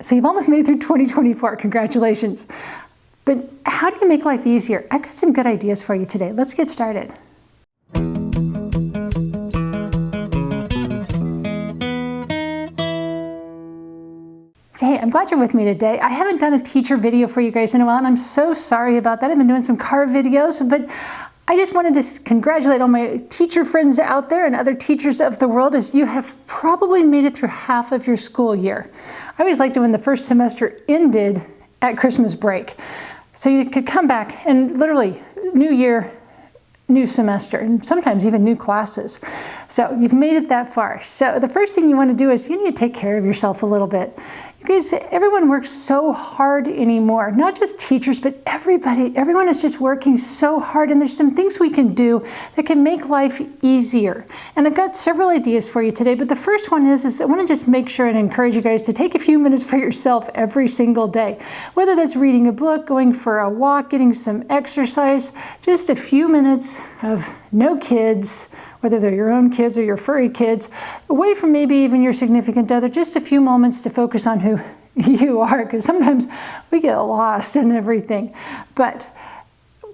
So you've almost made it through 2024. Congratulations. But how do you make life easier? I've got some good ideas for you today. Let's get started. So hey, I'm glad you're with me today. I haven't done a teacher video for you guys in a while, and I'm so sorry about that. I've been doing some car videos, but I just wanted to congratulate all my teacher friends out there and other teachers of the world, as you have probably made it through half of your school year. I always liked it when the first semester ended at Christmas break. So you could come back and literally, new year, new semester, and sometimes even new classes. So you've made it that far. So the first thing you want to do is you need to take care of yourself a little bit. Because everyone works so hard anymore, not just teachers, but everybody. Everyone is just working so hard, and there's some things we can do that can make life easier. And I've got several ideas for you today, but the first one is I want to just make sure and encourage you guys to take a few minutes for yourself every single day. Whether that's reading a book, going for a walk, getting some exercise, just a few minutes of no kids, whether they're your own kids or your furry kids, away from maybe even your significant other, just a few moments to focus on who you are, because sometimes we get lost in everything. But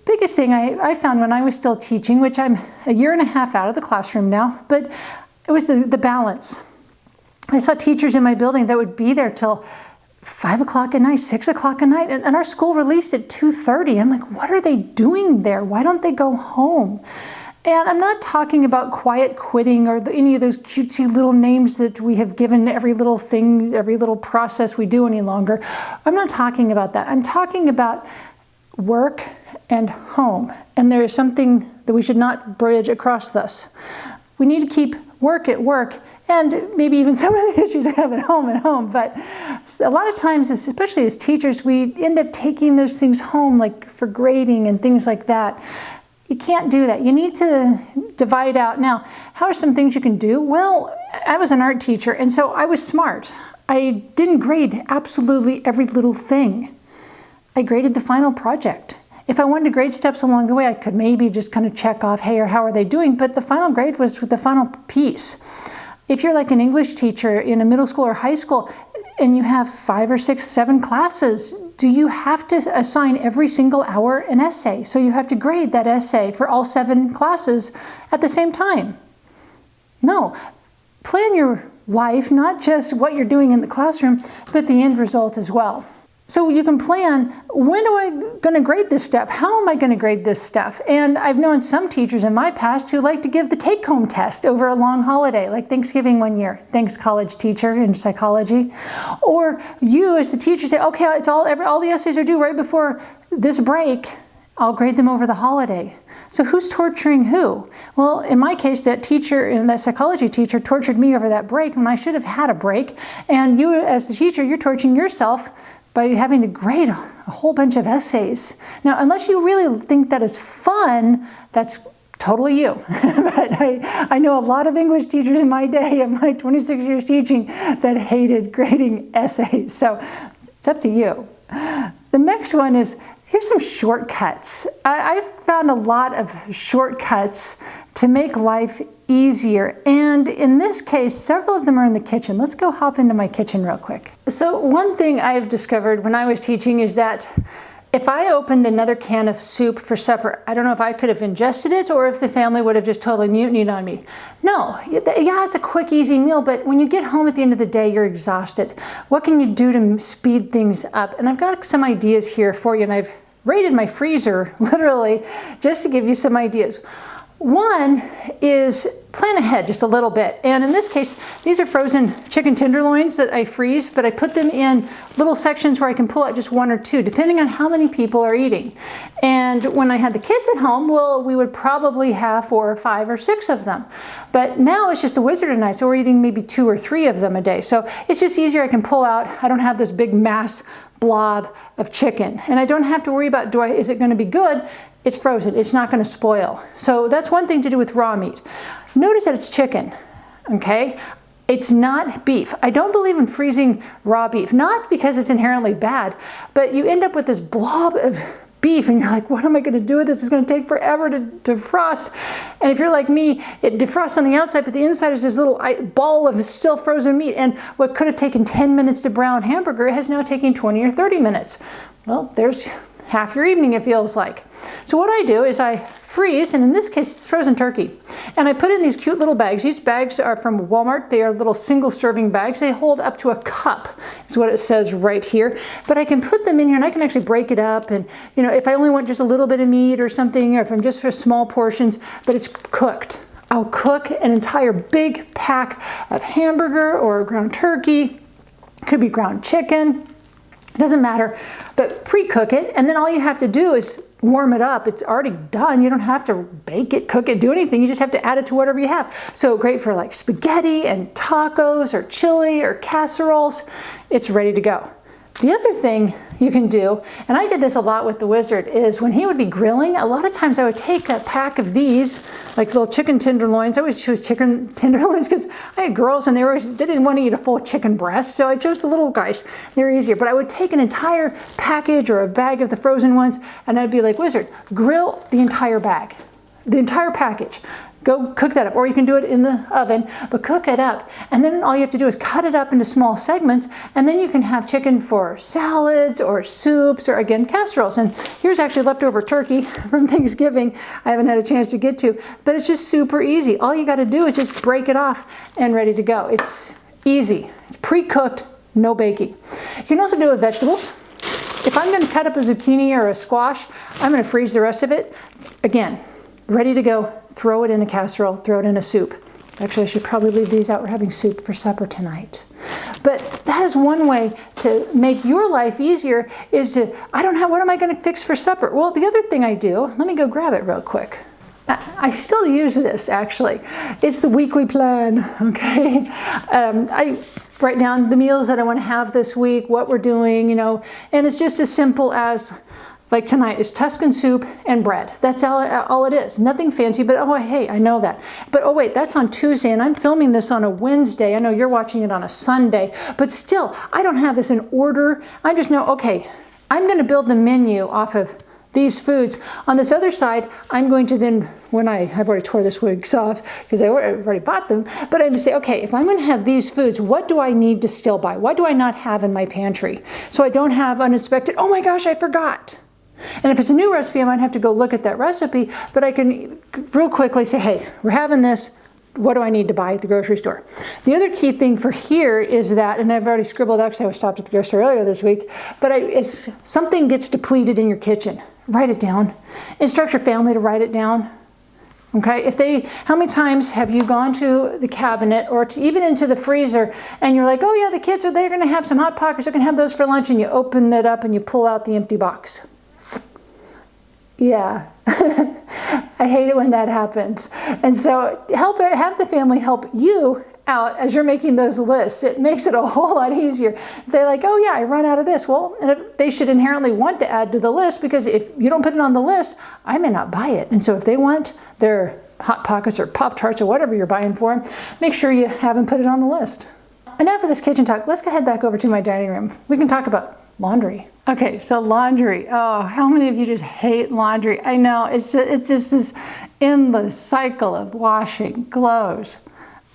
biggest thing I found when I was still teaching, which I'm a year and a half out of the classroom now, but it was the balance. I saw teachers in my building that would be there till 5 o'clock at night, 6 o'clock at night, and our school released at 2:30. I'm like, what are they doing there? Why don't they go home? And I'm not talking about quiet quitting or any of those cutesy little names that we have given every little thing, every little process we do any longer. I'm not talking about that. I'm talking about work and home. And there is something that we should not bridge across this. We need to keep work at work, and maybe even some of the issues I have at home. But a lot of times, especially as teachers, we end up taking those things home, like for grading and things like that. You can't do that. You need to divide out. Now, how are some things you can do? Well, I was an art teacher, and so I was smart. I didn't grade absolutely every little thing. I graded the final project. If I wanted to grade steps along the way, I could maybe just kind of check off, hey, or how are they doing? But the final grade was the final piece. If you're like an English teacher in a middle school or high school, and you have 5 or 6, 7 classes, do you have to assign every single hour an essay? So you have to grade that essay for all 7 classes at the same time? No. Plan your life, not just what you're doing in the classroom, but the end result as well. So you can plan, when am I going to grade this stuff? How am I going to grade this stuff? And I've known some teachers in my past who like to give the take-home test over a long holiday, like Thanksgiving one year. Thanks, college teacher in psychology. Or you as the teacher say, okay, it's all the essays are due right before this break. I'll grade them over the holiday. So who's torturing who? Well, in my case, that teacher and that psychology teacher tortured me over that break when I should have had a break. And you as the teacher, you're torturing yourself by having to grade a whole bunch of essays. Now, unless you really think that is fun, that's totally you. But I know a lot of English teachers in my day, of my 26 years teaching, that hated grading essays. So it's up to you. The next one is, here's some shortcuts. I've found a lot of shortcuts to make life easier. And in this case, several of them are in the kitchen. Let's go hop into my kitchen real quick. So one thing I've discovered when I was teaching is that if I opened another can of soup for supper, I don't know if I could have ingested it or if the family would have just totally mutinied on me. No, yeah, it's a quick, easy meal, but when you get home at the end of the day, you're exhausted. What can you do to speed things up? And I've got some ideas here for you, and I've raided my freezer, literally, just to give you some ideas. One is plan ahead just a little bit. And in this case, these are frozen chicken tenderloins that I freeze, but I put them in little sections where I can pull out just 1 or 2, depending on how many people are eating. And when I had the kids at home, well, we would probably have 4 or 5 or 6 of them. But now it's just a wizard and I, so we're eating maybe 2 or 3 of them a day. So it's just easier. I can pull out. I don't have this big mass blob of chicken. And I don't have to worry about, is it going to be good? It's frozen. It's not going to spoil. So that's one thing to do with raw meat. Notice that it's chicken, okay? It's not beef. I don't believe in freezing raw beef, not because it's inherently bad, but you end up with this blob of beef and you're like, what am I going to do with this? It's going to take forever to defrost. And if you're like me, it defrosts on the outside, but the inside is this little ball of still frozen meat. And what could have taken 10 minutes to brown hamburger has now taken 20 or 30 minutes. Well, there's half your evening, it feels like. So what I do is I freeze, and in this case it's frozen turkey, and I put in these cute little bags. These bags are from Walmart. They are little single serving bags. They hold up to a cup is what it says right here, but I can put them in here and I can actually break it up, and you know, if I only want just a little bit of meat or something, or if I'm just for small portions, but it's cooked. I'll cook an entire big pack of hamburger or ground turkey, could be ground chicken, it doesn't matter, but pre-cook it, and then all you have to do is warm it up. It's already done. You don't have to bake it, cook it, do anything. You just have to add it to whatever you have. So great for like spaghetti and tacos or chili or casseroles. It's ready to go. The other thing you can do, and I did this a lot with the Wizard, is when he would be grilling, a lot of times I would take a pack of these, like little chicken tenderloins. I always choose chicken tenderloins because I had girls and they didn't want to eat a full chicken breast, so I chose the little guys. They're easier. But I would take an entire package or a bag of the frozen ones, and I'd be like, Wizard, grill the entire bag, the entire package. Go cook that up, or you can do it in the oven, but cook it up. And then all you have to do is cut it up into small segments, and then you can have chicken for salads or soups or, again, casseroles. And here's actually leftover turkey from Thanksgiving I haven't had a chance to get to, but it's just super easy. All you got to do is just break it off and ready to go. It's easy. It's pre-cooked, no baking. You can also do it with vegetables. If I'm going to cut up a zucchini or a squash, I'm going to freeze the rest of it. Again, ready to go. Throw it in a casserole, throw it in a soup. Actually, I should probably leave these out. We're having soup for supper tonight. But that is one way to make your life easier, is to, what am I going to fix for supper? Well, the other thing I do, let me go grab it real quick. I still use this, actually. It's the weekly plan, okay? I write down the meals that I want to have this week, what we're doing, you know, and it's just as simple as, like tonight is Tuscan soup and bread. That's all it is. Nothing fancy, but oh, hey, I know that. But oh wait, that's on Tuesday, and I'm filming this on a Wednesday. I know you're watching it on a Sunday, but still, I don't have this in order. I just know, okay, I'm going to build the menu off of these foods. On this other side, I'm going to then, I've already tore this wigs off because I've already bought them, but I'm going to say, okay, if I'm going to have these foods, what do I need to still buy? What do I not have in my pantry? So I don't have unexpected, oh my gosh, I forgot. And if it's a new recipe, I might have to go look at that recipe, but I can real quickly say, hey, we're having this. What do I need to buy at the grocery store? The other key thing for here is that, and I've already scribbled out because I stopped at the grocery store earlier this week, but it's something gets depleted in your kitchen. Write it down. Instruct your family to write it down. Okay, how many times have you gone to the cabinet or even into the freezer and you're like, oh yeah, the kids they're going to have some Hot Pockets, they're going to have those for lunch, and you open that up and you pull out the empty box. Yeah, I hate it when that happens. And so have the family help you out as you're making those lists. It makes it a whole lot easier. If they're like, oh yeah, I run out of this. Well, they should inherently want to add to the list, because if you don't put it on the list, I may not buy it. And so if they want their Hot Pockets or Pop-Tarts or whatever you're buying for them, make sure you have them put it on the list. Enough of this kitchen talk. Let's go head back over to my dining room. We can talk about laundry. Okay, so laundry. Oh, how many of you just hate laundry? I know, it's just this endless cycle of washing clothes.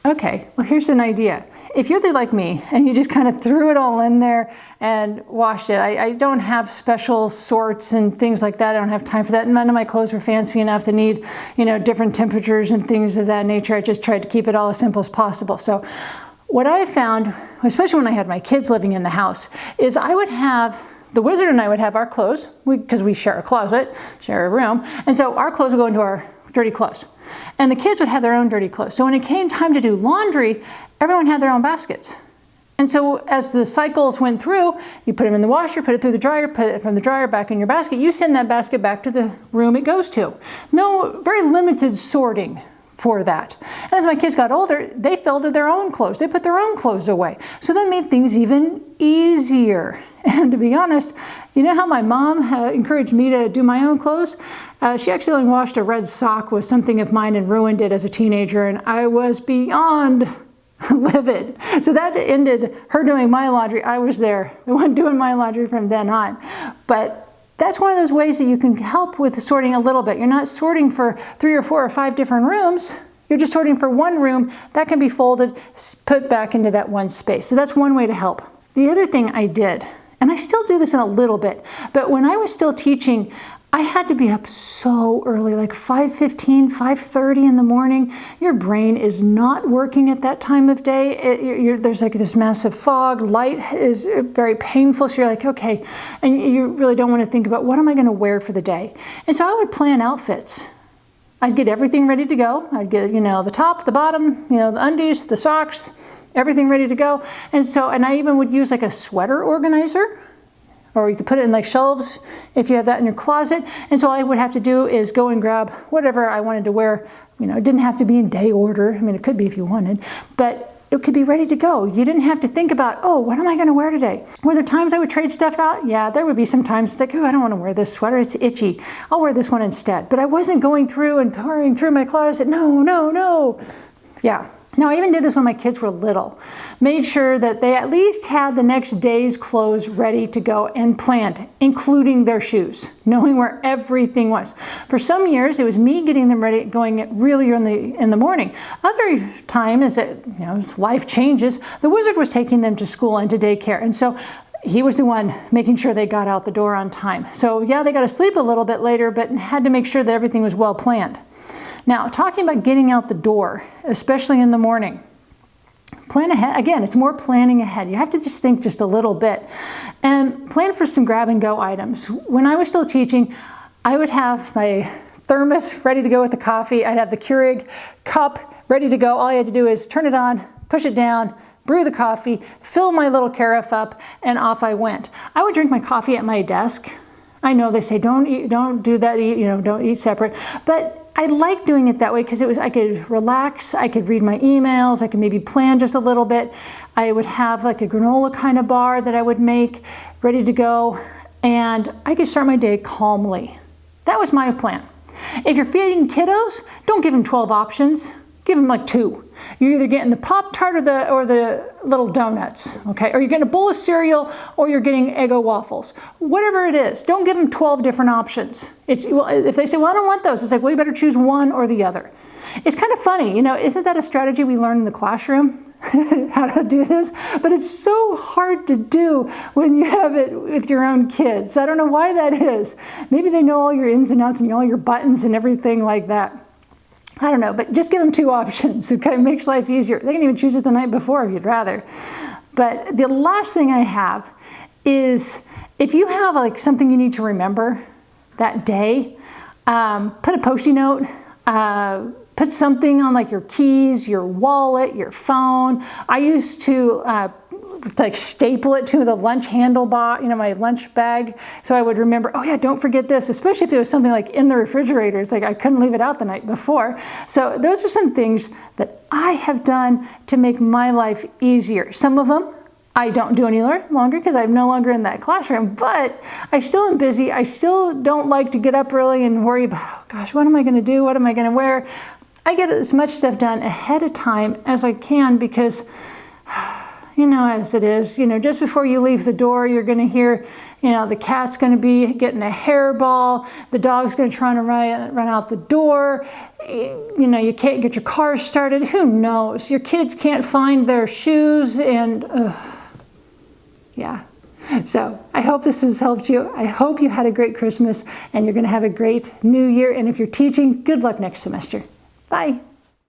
Okay, well here's an idea. If you're like me and you just kind of threw it all in there and washed it, I don't have special sorts and things like that. I don't have time for that. None of my clothes are fancy enough to need, different temperatures and things of that nature. I just tried to keep it all as simple as possible. So what I found, especially when I had my kids living in the house, is the Wizard and I would have our clothes, because we share a closet, share a room, and so our clothes would go into our dirty clothes. And the kids would have their own dirty clothes. So when it came time to do laundry, everyone had their own baskets. And so as the cycles went through, you put them in the washer, put it through the dryer, put it from the dryer back in your basket. You send that basket back to the room it goes to. No, very limited sorting for that. And as my kids got older, they filtered their own clothes. They put their own clothes away. So that made things even easier. And to be honest, you know how my mom encouraged me to do my own clothes? She accidentally washed a red sock with something of mine and ruined it as a teenager, and I was beyond livid. So that ended her doing my laundry. I was there, the one doing my laundry from then on. But that's one of those ways that you can help with the sorting a little bit. You're not sorting for 3 or 4 or 5 different rooms. You're just sorting for one room that can be folded, put back into that one space. So that's one way to help. The other thing I did, and I still do this in a little bit, but when I was still teaching, I had to be up so early, like 5:15, 5:30 in the morning. Your brain is not working at that time of day. There's like this massive fog. Light is very painful. So you're like, okay. And you really don't want to think about what am I going to wear for the day. And so I would plan outfits. I'd get everything ready to go. I'd get, the top, the bottom, the undies, the socks, everything ready to go. And I even would use like a sweater organizer. Or you could put it in like shelves if you have that in your closet. And so all I would have to do is go and grab whatever I wanted to wear. It didn't have to be in day order. I mean, it could be if you wanted, but it could be ready to go. You didn't have to think about, oh, what am I going to wear today? Were there times I would trade stuff out? Yeah, there would be some times it's like, oh, I don't want to wear this sweater. It's itchy. I'll wear this one instead. But I wasn't going through and pouring through my closet. No. Yeah. Now, I even did this when my kids were little. Made sure that they at least had the next day's clothes ready to go and planned, including their shoes, knowing where everything was. For some years, it was me getting them ready, going really early in the morning. Other time, as life changes, the wizard was taking them to school and to daycare. And so he was the one making sure they got out the door on time. So yeah, they got to sleep a little bit later, but had to make sure that everything was well planned. Now, talking about getting out the door, especially in the morning, plan ahead. Again, it's more planning ahead. You have to just think just a little bit and plan for some grab and go items. When I was still teaching, I would have my thermos ready to go with the coffee. I'd have the Keurig cup ready to go. All I had to do is turn it on, push it down, brew the coffee, fill my little carafe up, and off I went. I would drink my coffee at my desk. I know they say don't do that, don't eat separate, but I like doing it that way because I could relax, I could read my emails, I could maybe plan just a little bit. I would have like a granola kind of bar that I would make ready to go, and I could start my day calmly. That was my plan. If you're feeding kiddos, don't give them 12 options. Give them like 2. You're either getting the Pop-Tart or the little donuts, okay? Or you're getting a bowl of cereal or you're getting Eggo waffles. Whatever it is, don't give them 12 different options. If they say, well, I don't want those, it's like, well, you better choose one or the other. It's kind of funny, isn't that a strategy we learn in the classroom? How to do this? But it's so hard to do when you have it with your own kids. I don't know why that is. Maybe they know all your ins and outs and all your buttons and everything like that. I don't know, but just give them 2 options. Okay, it makes life easier. They can even choose it the night before if you'd rather. But the last thing I have is if you have like something you need to remember that day, put a Post-it note, put something on like your keys, your wallet, your phone. I used to like staple it to the lunch handle bar, my lunch bag. So I would remember, oh yeah, don't forget this, especially if it was something like in the refrigerator. It's like I couldn't leave it out the night before. So those are some things that I have done to make my life easier. Some of them I don't do any longer because I'm no longer in that classroom, but I still am busy. I still don't like to get up early and worry about, oh gosh, what am I going to do? What am I going to wear? I get as much stuff done ahead of time as I can because as it is, just before you leave the door, you're going to hear, the cat's going to be getting a hairball, the dog's going to try to run out the door, you can't get your car started, who knows? Your kids can't find their shoes and, yeah. So I hope this has helped you. I hope you had a great Christmas and you're going to have a great New Year. And if you're teaching, good luck next semester. Bye.